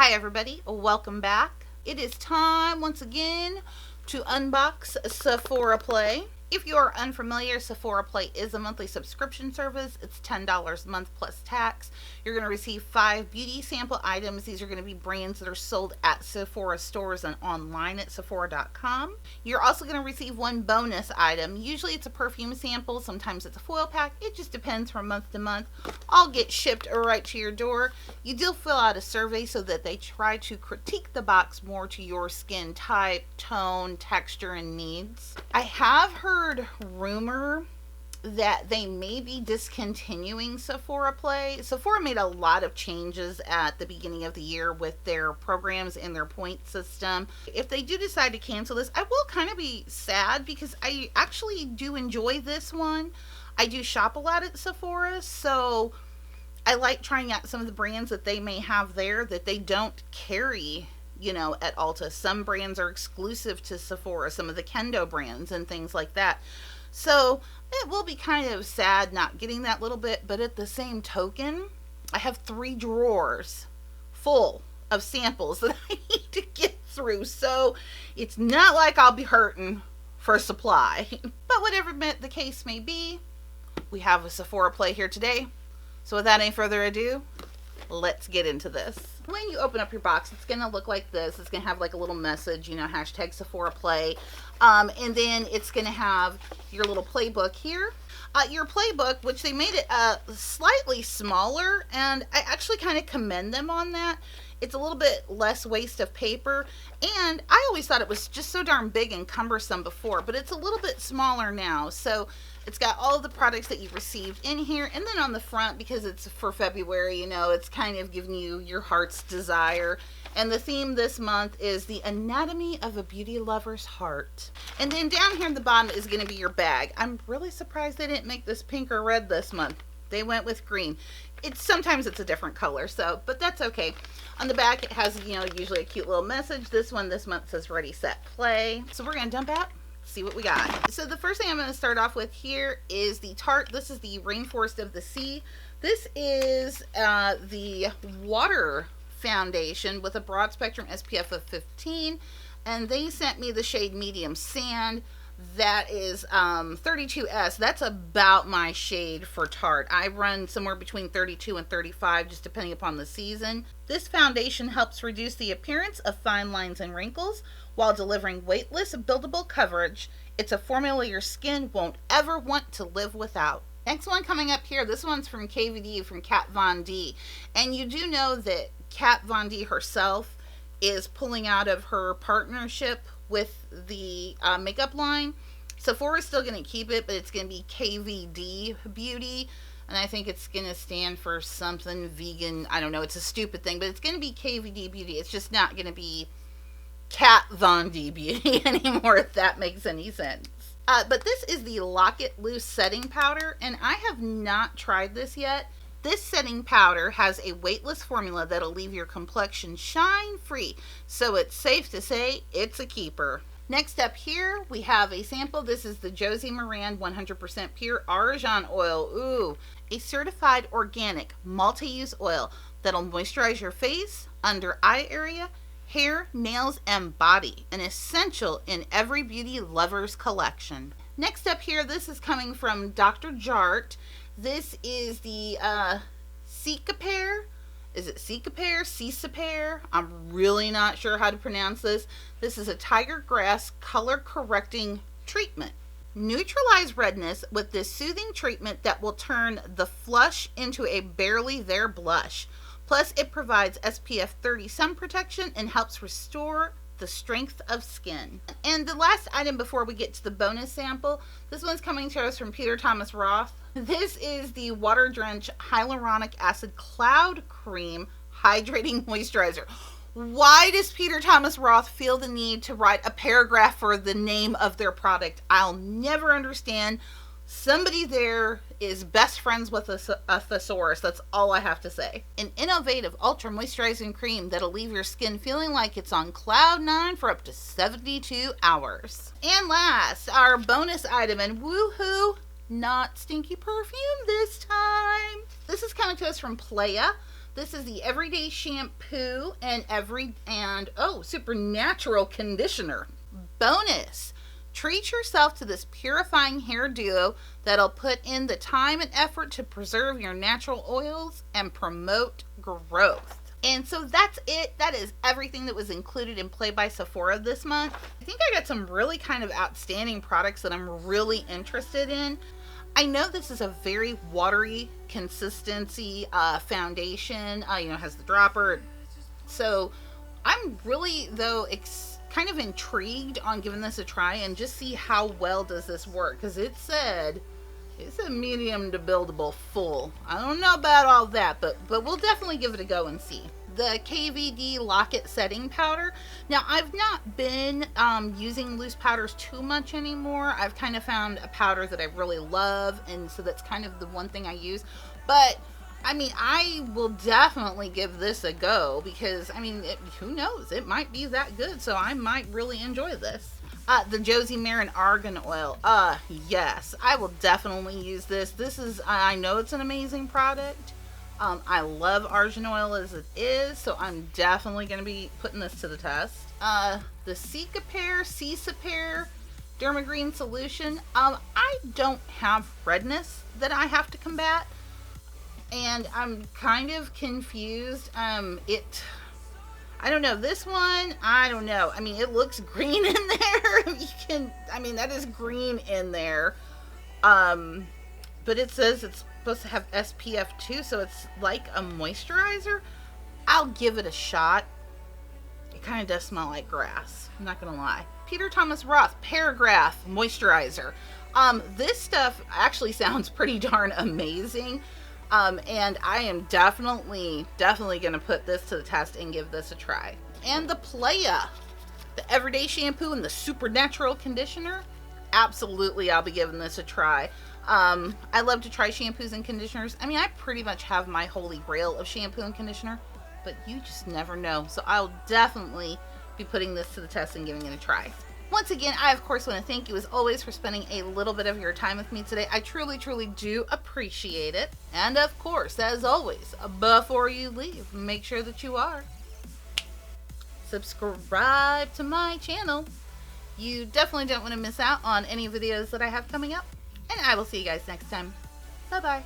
Hi everybody, welcome back. It is time once again to unbox Sephora Play. If you are unfamiliar, Sephora Play is a monthly subscription service. It's $10 a month plus tax. You're going to receive 5 beauty sample items. These are going to be brands that are sold at Sephora stores and online at Sephora.com. You're also going to receive 1 bonus item. Usually it's a perfume sample, sometimes it's a foil pack. It just depends from month to month. All get shipped right to your door. You do fill out a survey so that they try to critique the box more to your skin type, tone, texture, and needs. I have heard rumor that they may be discontinuing Sephora Play. Sephora made a lot of changes at the beginning of the year with their programs and their point system. If they do decide to cancel this, I will kind of be sad because I actually do enjoy this one. I do shop a lot at Sephora, so I like trying out some of the brands that they may have there that they don't carry, you know, at Ulta. Some brands are exclusive to Sephora, some of the Kendo brands and things like that. So it will be kind of sad not getting that little bit, but at the same token, I have 3 drawers full of samples that I need to get through. So it's not like I'll be hurting for supply. But whatever the case may be, we have a Sephora Play here today. So without any further ado, let's get into this. When you open up your box, it's going to look like this. It's going to have like a little message, you know, hashtag Sephora Play. And then it's going to have your little playbook here. Your playbook, which they made it slightly smaller, and I actually kind of commend them on that. It's a little bit less waste of paper, and I always thought it was just so darn big and cumbersome before, but it's a little bit smaller now. So it's got all of the products that you've received in here, and then on the front, because it's for February, you know, it's kind of giving you your heart's desire. And the theme this month is the anatomy of a beauty lover's heart. And then down here in the bottom is going to be your bag. I'm really surprised they didn't make this pink or red this month. They went with green. Sometimes it's a different color, so, but that's okay. On the back, it has, you know, usually a cute little message. This one this month says Ready, Set, Play. So we're going to dump out, see what we got. So the first thing I'm going to start off with here is the Tarte. This is the Rainforest of the Sea. This is the water foundation with a broad spectrum SPF of 15, and they sent me the shade Medium Sand. That is 32S. That's about my shade for Tarte. I run somewhere between 32 and 35, just depending upon the season. This foundation helps reduce the appearance of fine lines and wrinkles while delivering weightless, buildable coverage. It's a formula your skin won't ever want to live without. Next one coming up here, this one's from KVD, from Kat Von D. And you do know that Kat Von D herself is pulling out of her partnership with the makeup line. Sephora's still going to keep it, but it's going to be KVD Beauty, and I think it's going to stand for something vegan. I don't know, it's a stupid thing, but it's going to be KVD Beauty. It's just not going to be Kat Von D Beauty anymore, if that makes any sense. But this is the Lock It Loose setting powder, and I have not tried this yet. This setting powder has a weightless formula that'll leave your complexion shine free, so it's safe to say it's a keeper. Next up here, we have a sample. This is the Josie Maran 100% Pure Argan Oil. Ooh, a certified organic multi-use oil that'll moisturize your face, under eye area, hair, nails, and body. An essential in every beauty lover's collection. Next up here, this is coming from Dr. Jart. This is the Cicapair. Is it Cicapair? Cicapair? I'm really not sure how to pronounce this. This is a tiger grass color correcting treatment. Neutralize redness with this soothing treatment that will turn the flush into a barely there blush. Plus, it provides SPF 30 sun protection and helps restore the strength of skin. And the last item before we get to the bonus sample, this one's coming to us from Peter Thomas Roth. This is the Water Drench Hyaluronic Acid Cloud Cream Hydrating Moisturizer. Why does Peter Thomas Roth feel the need to write a paragraph for the name of their product? I'll never understand. Somebody there is best friends with a thesaurus. That's all I have to say. An innovative ultra moisturizing cream that'll leave your skin feeling like it's on cloud 9 for up to 72 hours. And last, our bonus item, and woohoo, not stinky perfume this time. This is coming to us from Playa. This is the Everyday Shampoo and Supernatural Conditioner. Bonus! Treat yourself to this purifying hair duo that'll put in the time and effort to preserve your natural oils and promote growth. And so that's it. That is everything that was included in Play by Sephora this month. I think I got some really kind of outstanding products that I'm really interested in. I know this is a very watery consistency foundation. Has the dropper. So I'm really, though, kind of intrigued on giving this a try and just see how well does this work. Because it said it's a medium to buildable full. I don't know about all that, but we'll definitely give it a go and see. The KVD Lock-It Setting Powder. Now, I've not been using loose powders too much anymore. I've kind of found a powder that I really love, and so that's kind of the one thing I use. But, I mean, I will definitely give this a go because, I mean, who knows? It might be that good, so I might really enjoy this. The Josie Maran Argan Oil. Yes, I will definitely use this. I know it's an amazing product. I love argan oil as it is, so I'm definitely going to be putting this to the test. The Cicapair Dermagreen Solution. I don't have redness that I have to combat, and I'm kind of confused. I don't know. This one, I don't know. I mean, it looks green in there. That is green in there. But it says it's supposed to have SPF 2, so it's like a moisturizer. I'll give it a shot. It kind of does smell like grass. I'm not going to lie. Peter Thomas Roth Paragraph Moisturizer. This stuff actually sounds pretty darn amazing. And I am definitely going to put this to the test and give this a try. And the Playa, the Everyday Shampoo and the Supernatural Conditioner. Absolutely, I'll be giving this a try. I love to try shampoos and conditioners. I mean, I pretty much have my holy grail of shampoo and conditioner, but you just never know. So I'll definitely be putting this to the test and giving it a try. Once again, I of course want to thank you as always for spending a little bit of your time with me today. I truly do appreciate it. And of course, as always, before you leave, make sure that you are subscribe to my channel. You definitely don't want to miss out on any videos that I have coming up. And I will see you guys next time. Bye-bye.